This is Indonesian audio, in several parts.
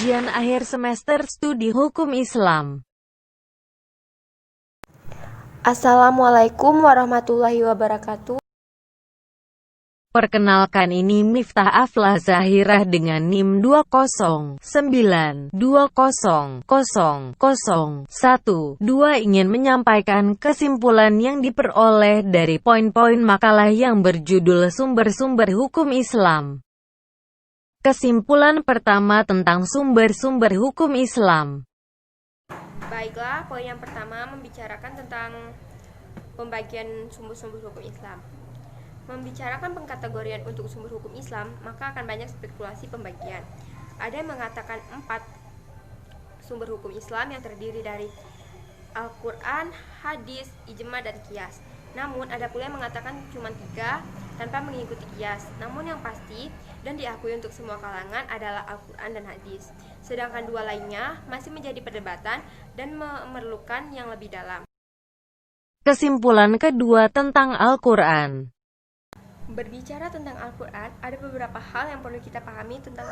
ujian akhir semester studi hukum Islam. Assalamualaikum warahmatullahi wabarakatuh. Perkenalkan, ini Miftah Aflah Zahirah dengan NIM 209200001. Ingin menyampaikan kesimpulan yang diperoleh dari poin-poin makalah yang berjudul Sumber-sumber Hukum Islam. Kesimpulan pertama tentang sumber-sumber hukum Islam. Baiklah, poin yang pertama membicarakan tentang pembagian sumber-sumber hukum Islam. Membicarakan pengkategorian untuk sumber hukum Islam, maka akan banyak spekulasi pembagian. Ada yang mengatakan 4 sumber hukum Islam yang terdiri dari Al-Quran, hadis, ijma, dan qiyas. Namun ada pula yang mengatakan cuma 3 tanpa mengikuti qiyas. Namun yang pasti dan diakui untuk semua kalangan adalah Al-Quran dan hadis. Sedangkan 2 lainnya masih menjadi perdebatan dan memerlukan yang lebih dalam. Kesimpulan kedua tentang Al-Quran. Berbicara tentang Al-Quran, ada beberapa hal yang perlu kita pahami tentang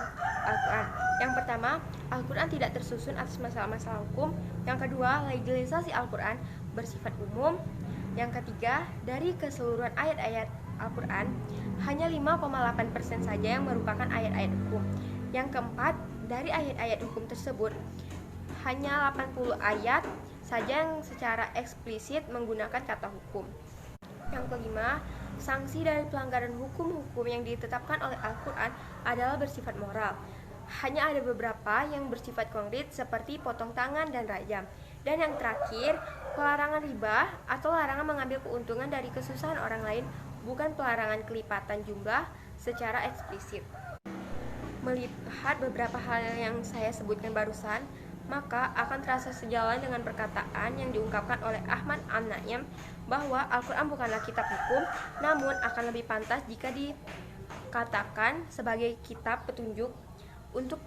Al-Quran. Yang pertama, Al-Quran tidak tersusun atas masalah-masalah hukum. Yang kedua, legilisasi Al-Quran bersifat umum. Yang ketiga, dari keseluruhan ayat-ayat Al-Quran, hanya 5,8% saja yang merupakan ayat-ayat hukum. Yang keempat, dari ayat-ayat hukum tersebut, hanya 80 ayat saja yang secara eksplisit menggunakan kata hukum. Yang kelima, sanksi dari pelanggaran hukum-hukum yang ditetapkan oleh Al-Quran adalah bersifat moral. Hanya ada beberapa yang bersifat konkret seperti potong tangan dan rajam. Dan yang terakhir, pelarangan riba atau larangan mengambil keuntungan dari kesusahan orang lain, bukan pelarangan kelipatan jumlah secara eksplisit. Melihat beberapa hal yang saya sebutkan barusan, maka akan terasa sejalan dengan perkataan yang diungkapkan oleh Ahmad An-Naim bahwa Al-Quran bukanlah kitab hukum, namun akan lebih pantas jika dikatakan sebagai kitab petunjuk untuk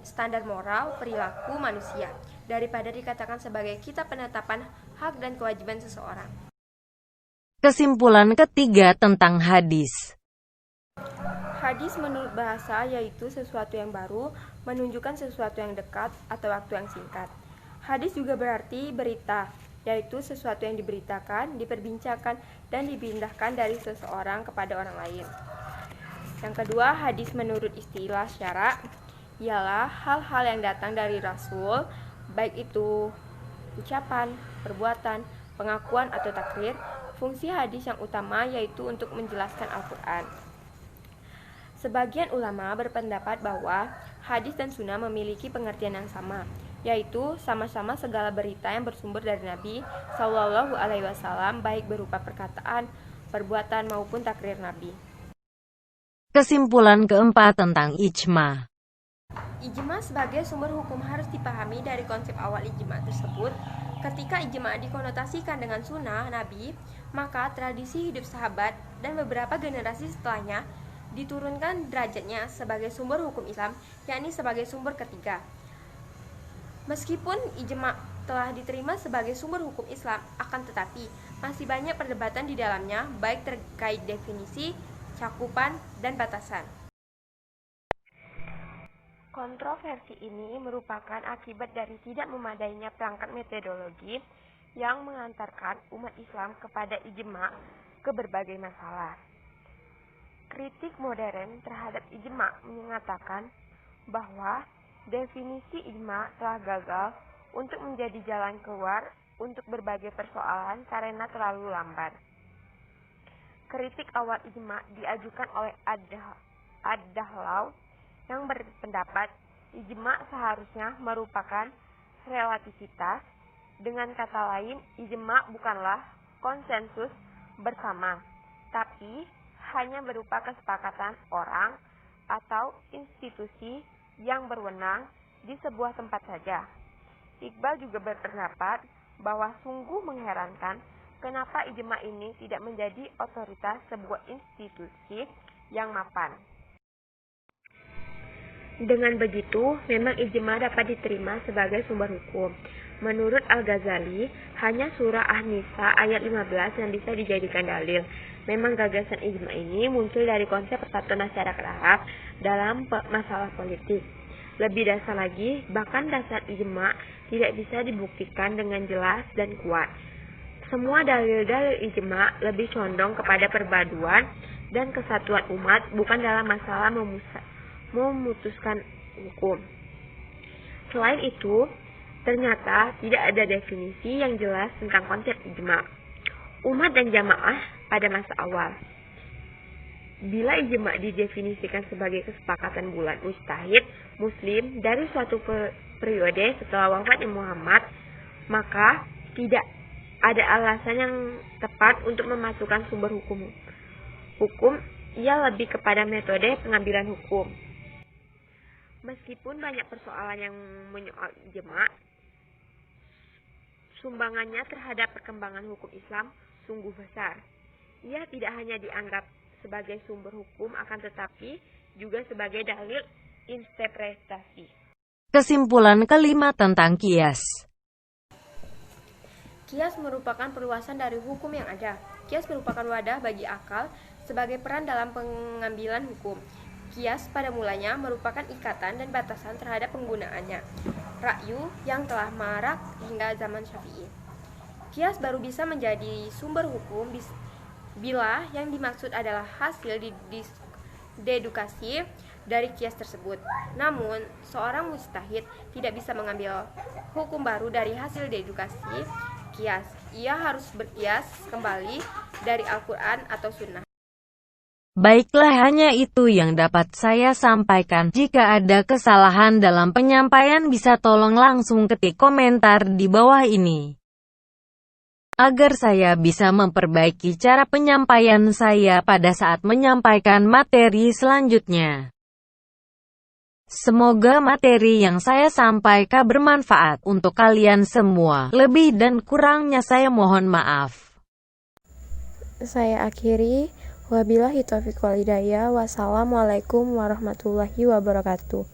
standar moral perilaku manusia, daripada dikatakan sebagai kitab penetapan hak dan kewajiban seseorang. Kesimpulan ketiga tentang hadis. Hadis menurut bahasa yaitu sesuatu yang baru, menunjukkan sesuatu yang dekat atau waktu yang singkat. Hadis juga berarti berita, yaitu sesuatu yang diberitakan, diperbincangkan, dan dipindahkan dari seseorang kepada orang lain. Yang kedua, hadis menurut istilah syara ialah hal-hal yang datang dari Rasul, baik itu ucapan, perbuatan, pengakuan, atau takrir. Fungsi hadis yang utama yaitu untuk menjelaskan Al-Quran. Sebagian ulama berpendapat bahwa hadis dan sunnah memiliki pengertian yang sama, yaitu sama-sama segala berita yang bersumber dari Nabi Shallallahu Alaihi Wasallam, baik berupa perkataan, perbuatan maupun takrir Nabi. Kesimpulan keempat tentang ijma. Ijma sebagai sumber hukum harus dipahami dari konsep awal ijma tersebut. Ketika ijma dikonotasikan dengan sunnah Nabi, maka tradisi hidup sahabat dan beberapa generasi setelahnya diturunkan derajatnya sebagai sumber hukum Islam, yakni sebagai sumber ketiga. Meskipun ijma telah diterima sebagai sumber hukum Islam, akan tetapi masih banyak perdebatan di dalamnya, baik terkait definisi, cakupan, dan batasan. Kontroversi ini merupakan akibat dari tidak memadainya perangkat metodologi yang mengantarkan umat Islam kepada ijma ke berbagai masalah. Kritik modern terhadap ijma mengatakan bahwa definisi ijma telah gagal untuk menjadi jalan keluar untuk berbagai persoalan karena terlalu lambat. Kritik awal ijma diajukan oleh Ad-Dahlawi yang berpendapat ijma seharusnya merupakan relativitas. Dengan kata lain, ijma bukanlah konsensus bersama, tapi hanya berupa kesepakatan orang atau institusi yang berwenang di sebuah tempat saja. Iqbal juga berpendapat bahwa sungguh mengherankan kenapa ijma ini tidak menjadi otoritas sebuah institusi yang mapan. Dengan begitu, memang ijma dapat diterima sebagai sumber hukum. Menurut Al-Ghazali, hanya surah An-Nisa ayat 15 yang bisa dijadikan dalil. Memang gagasan ijma ini muncul dari konsep persatuan masyarakat Arab dalam masalah politik. Lebih dasar lagi, bahkan dasar ijma tidak bisa dibuktikan dengan jelas dan kuat. Semua dalil-dalil ijma lebih condong kepada perpaduan dan kesatuan umat, bukan dalam masalah memutuskan hukum. Selain itu, ternyata tidak ada definisi yang jelas tentang konsep ijma, umat dan jamaah pada masa awal. Bila ijma didefinisikan sebagai kesepakatan bulat mujtahid muslim dari suatu periode setelah wafatnya Muhammad, maka tidak ada alasan yang tepat untuk memasukkan sumber hukum. Ia lebih kepada metode pengambilan hukum. Meskipun banyak persoalan yang menyoal ijma, sumbangannya terhadap perkembangan hukum Islam sungguh besar. Ia tidak hanya dianggap sebagai sumber hukum, akan tetapi juga sebagai dalil interpretasi. Kesimpulan kelima tentang kias. Kias merupakan perluasan dari hukum yang ada. Kias merupakan wadah bagi akal sebagai peran dalam pengambilan hukum. Kias pada mulanya merupakan ikatan dan batasan terhadap penggunaannya. Ra'yu yang telah marak hingga zaman Syafi'i. Kias baru bisa menjadi sumber hukum bila yang dimaksud adalah hasil dedukasi dari kias tersebut. Namun, seorang mujtahid tidak bisa mengambil hukum baru dari hasil dedukasi kias. Ia harus berkias kembali dari Al-Quran atau Sunnah. Baiklah, hanya itu yang dapat saya sampaikan. Jika ada kesalahan dalam penyampaian, bisa tolong langsung ketik komentar di bawah ini, agar saya bisa memperbaiki cara penyampaian saya pada saat menyampaikan materi selanjutnya. Semoga materi yang saya sampaikan bermanfaat untuk kalian semua. Lebih dan kurangnya saya mohon maaf. Saya akhiri. Wabillahi taufiq wal hidayah. Wassalamualaikum warahmatullahi wabarakatuh.